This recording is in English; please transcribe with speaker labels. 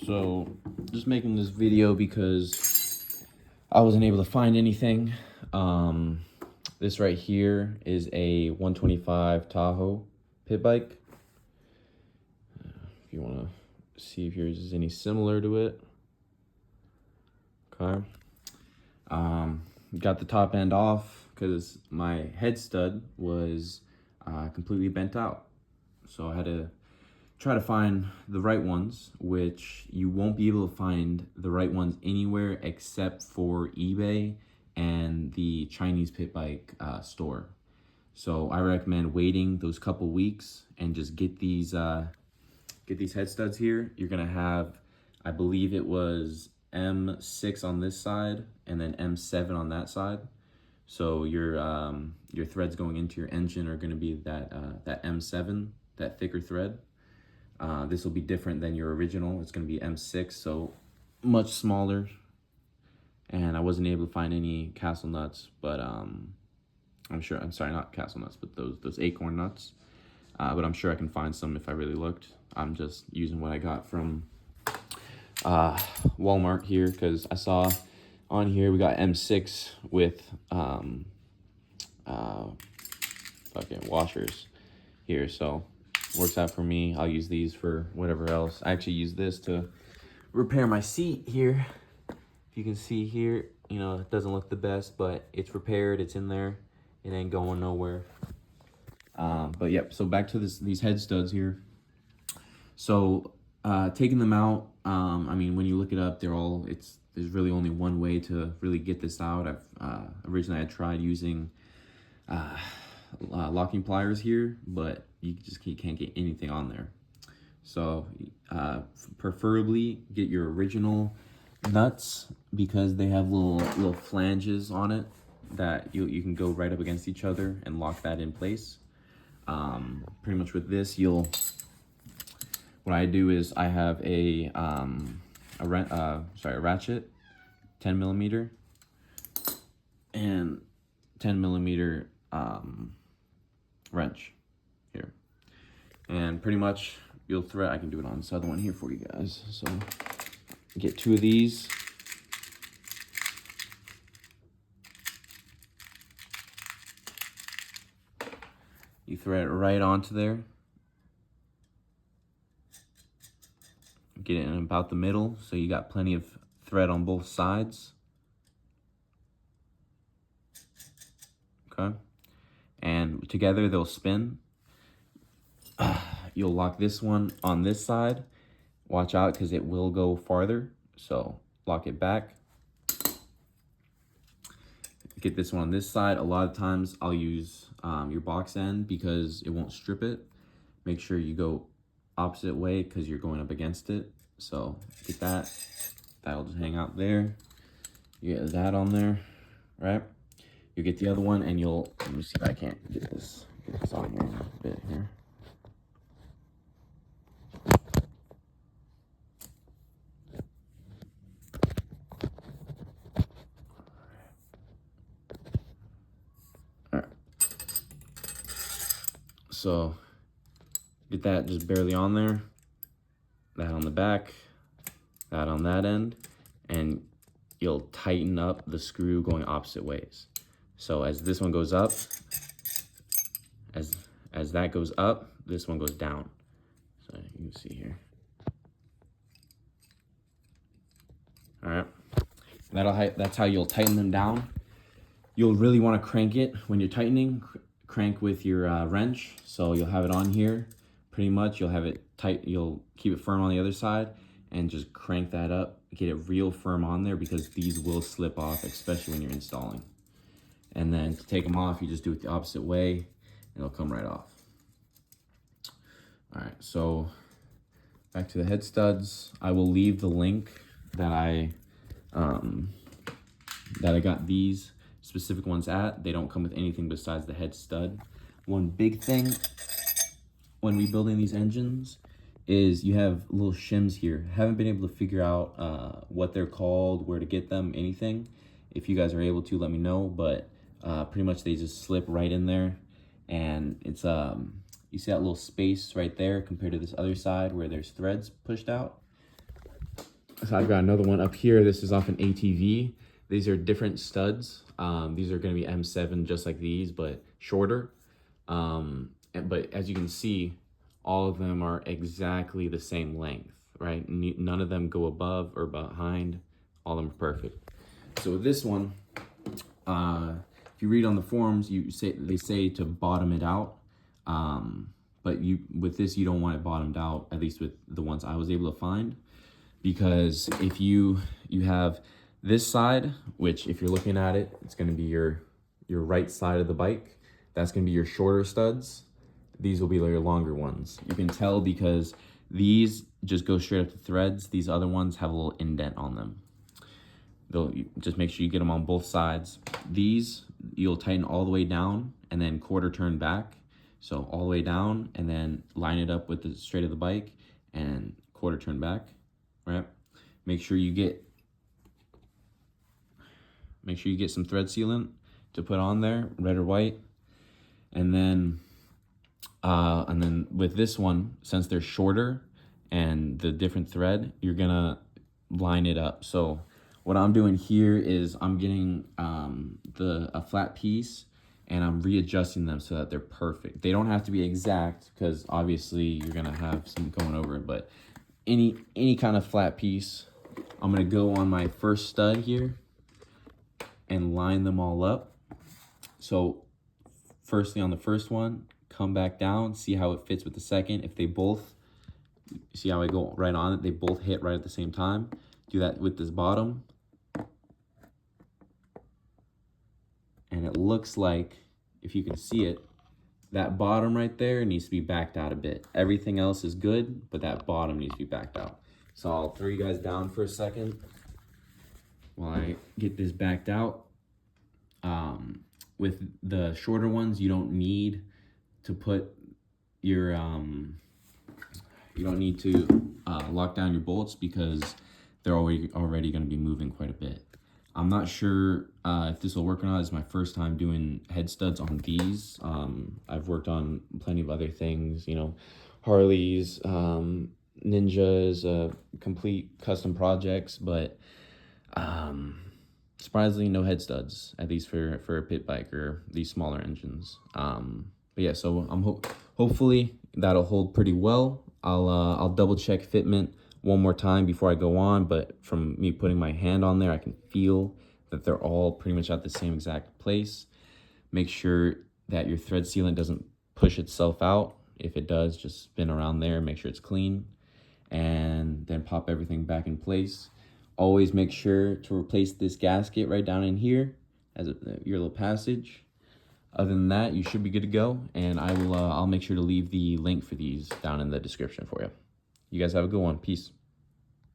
Speaker 1: So just making this video because I wasn't able to find anything. This right here is a 125 Tahoe pit bike. If you want to see if yours is any similar to it. Okay. Got the top end off because my head stud was completely bent out. So I had to try to find the right ones, which you won't be able to find the right ones anywhere except for eBay and the Chinese pit bike store. So I recommend waiting those couple weeks and just get these head studs here. You're gonna have, I believe it was M6 on this side and then M7 on that side. So your threads going into your engine are gonna be that M7, that thicker thread. This will be different than your original. It's gonna be M6, so much smaller. And I wasn't able to find any castle nuts, but I'm sorry, not castle nuts, but those acorn nuts. But I'm sure I can find some if I really looked. I'm just using what I got from Walmart here, because I saw on here we got M6 with fucking washers here, so works out for me. I'll use these for whatever else. I actually use this to repair my seat here. If you can see here, you know, it doesn't look the best, but it's repaired, it's in there, it ain't going nowhere. But yep, so back to these head studs here. So taking them out, I mean, when you look it up, there's really only one way to really get this out. Originally I tried using locking pliers here, but you can't get anything on there. So preferably get your original nuts, because they have little flanges on it that you can go right up against each other and lock that in place. Pretty much with this, what I do is I have a ratchet, 10 millimeter and 10 millimeter wrench here, and pretty much you'll thread. I can do it on this other one here for you guys. So get two of these. You thread it right onto there. Get it in about the middle, so you got plenty of thread on both sides. Okay. And together they'll spin. You'll lock this one on this side. Watch out, because it will go farther. So lock it back. Get this one on this side. A lot of times I'll use your box end because it won't strip it. Make sure you go opposite way because you're going up against it. So get that. That'll just hang out there. You get that on there, right? You get the other one, and let me see if I can't get this on here a bit here. All right. So get that just barely on there. That on the back, that on that end, and you'll tighten up the screw going opposite ways. So as this one goes up, as that goes up, this one goes down. So you can see here. All right, that's how you'll tighten them down. You'll really want to crank it when you're tightening. Crank with your wrench, so you'll have it on here. Pretty much, you'll have it tight. You'll keep it firm on the other side, and just crank that up. Get it real firm on there, because these will slip off, especially when you're installing. And then to take them off, you just do it the opposite way, and it'll come right off. All right, so back to the head studs. I will leave the link that I got these specific ones at. They don't come with anything besides the head stud. One big thing when rebuilding these engines is you have little shims here. Haven't been able to figure out what they're called, where to get them, anything. If you guys are able to, let me know, but pretty much they just slip right in there, and it's you see that little space right there compared to this other side where there's threads pushed out. So I've got another one up here. This is off an ATV. These are different studs. These are going to be M7 just like these, but shorter. But as you can see, all of them are exactly the same length, right? None of them go above or behind. All of them are perfect. So with this one, if you read on the forums, they say to bottom it out. But with this, you don't want it bottomed out, at least with the ones I was able to find. Because if you have this side, which if you're looking at it, it's going to be your right side of the bike. That's going to be your shorter studs. These will be your longer ones. You can tell because these just go straight up to threads. These other ones have a little indent on them. Just make sure you get them on both sides. These, you'll tighten all the way down and then quarter turn back. So all the way down and then line it up with the straight of the bike and quarter turn back, right? Make sure you get some thread sealant to put on there, red or white. And then with this one, since they're shorter and the different thread, you're gonna line it up. So what I'm doing here is I'm getting a flat piece and I'm readjusting them so that they're perfect. They don't have to be exact because obviously you're gonna have some going over it, but any kind of flat piece, I'm gonna go on my first stud here and line them all up. So firstly on the first one, come back down, see how it fits with the second. If they both, see how I go right on it, they both hit right at the same time. Do that with this bottom. And it looks like, if you can see it, that bottom right there needs to be backed out a bit. Everything else is good, but that bottom needs to be backed out. So I'll throw you guys down for a second while I get this backed out. With the shorter ones, you don't need to put your, you don't need to lock down your bolts because they're already going to be moving quite a bit. I'm not sure if this will work or not. It's my first time doing head studs on these. I've worked on plenty of other things, you know, Harleys, Ninjas, complete custom projects, but surprisingly no head studs, at least for a pit bike or these smaller engines. But yeah, so I'm hopefully that'll hold pretty well. I'll double check fitment one more time before I go on, but from me putting my hand on there, I can feel that they're all pretty much at the same exact place. Make sure that your thread sealant doesn't push itself out. If it does, just spin around there, make sure it's clean, and then pop everything back in place. Always make sure to replace this gasket right down in here as your little passage. Other than that, you should be good to go, and I'll make sure to leave the link for these down in the description for you. You guys have a good one. Peace.